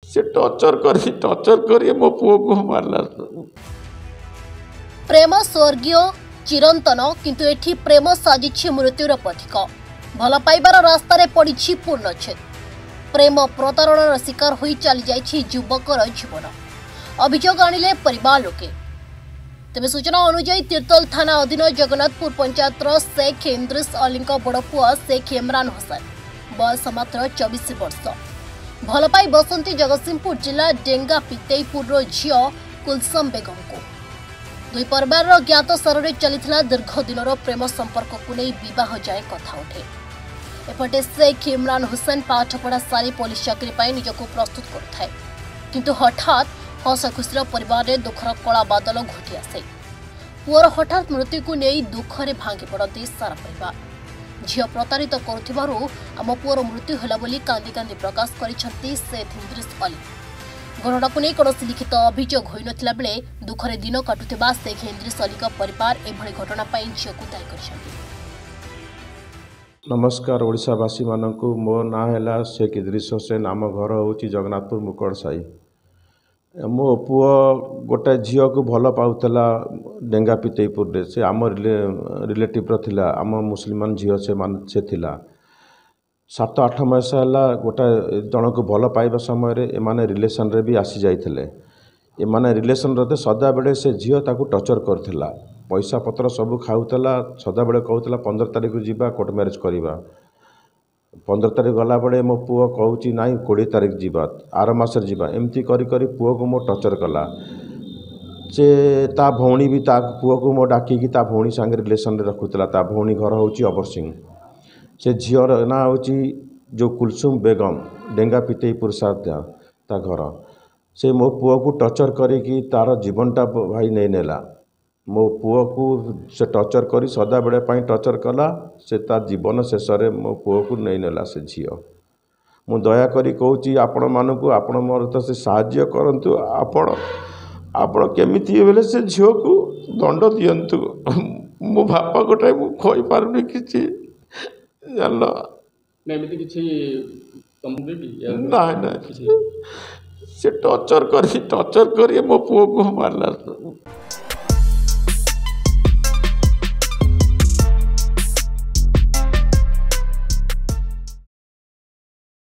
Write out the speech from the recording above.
से टर्चर कर मो पुओ को मारला। प्रेम स्वर्गीय चिरंतन किंतु एठी प्रेम साजिछि मृत्युर पथिक। भल पाइबार रास्तार पड़ी पूर्णछेद। प्रेम प्रतारणर शिकार होई चली जाइछि युवकर जीवन। अभियोग आनिले परिवार लोके। तेबे सूचना अनुसार तीर्तल थाना अधीन जगन्नाथपुर पंचायतर शेख इंद्रिस अली बड़पुआ शेख इमरान हुसैन बयस मात्र 24 वर्ष भलपाई बसंती जगतसिंहपुर जिला डेंगा पितेईपुर झील कुलसम बेगम को दुई परिवार ज्ञात सर चली दीर्घ दिन प्रेम संपर्क को नहीं बह जाए कथा उठे। एपटे शेख इमरान हुसैन पाठपढ़ा सारी पुलिस चाकरी निजक प्रस्तुत करुए किंतु हठात हस खुशीर परिवार में दुखर कला बादल घोटी आसे। पुअर हठात मृत्यु को नहीं दुखरे भांगी पड़ती सारा परिवार। झील प्रतारित करुथिबारु आम पुअर मृत्यु होला बोली कांदी कांदी प्रकाश करिसेंती शेख इंद्रिस अली। घटना को नहीं कौन लिखित अभियोग होई नथिला बेले दुखरे दिन काटुथिबा शेख इंद्रिस अली परिवार एभली घटना पाई झील को दायी करिसेंती। नमस्कार ओडिशावासी मानकु मो ना है शेख इंद्रिस हुसैन। आम घर हूँ जगन्नाथपुर मुकड़ साई। मो पुओ गोटे झील को भल पाला डेंगा पितेईपुर से आम रिलेटिव थिला आम मुसलमान झील से थिला 7-8 मास है गोटे जन को भल पाइबा समय एमाने रिलेशन रे भी आसी जाइथिले। एमाने रिलेशन रे सदा बेले से झील ताकू टर्चर करथिला। पैसा पत्र सब खाऊला सदा बेले कहूला 15 तारिख जीवा कोर्ट मैरेज करवा। 15 तारिख गला बेले मो पुओ कहूँ ना 20 तारिख जीवा आर मासर जीवा एमती करी पुओ को मो टर्चर कला। से ता भौणी भी ता पुओ को मो डाकिकी ता भौणी सांगे रिलेशन रे रखुला। ता भौणी घर हूँ अबरसिंह। से झीर ना हूँ जो कुलसुम बेगम डेंगा पितेईपुर साथ ता घर। से मो पुओ को टर्चर करी तार जीवनटा भाई नहीं नेला। मो पुओ को से टर्चर करी सदा बेले पाई टर्चर कला। से ता जीवन शेष में मो पुओ को नहीं नेला। से झील मु दया करी कहूँ आपण मानू आपण मोर तो से साहाय्य करंतु आपण केमिति बेले से झील को दंड दियंतु। मो बापा गोटे मु खोई पारुनी किछि जानल ना से टर्चर कर मो पुओ को मारला।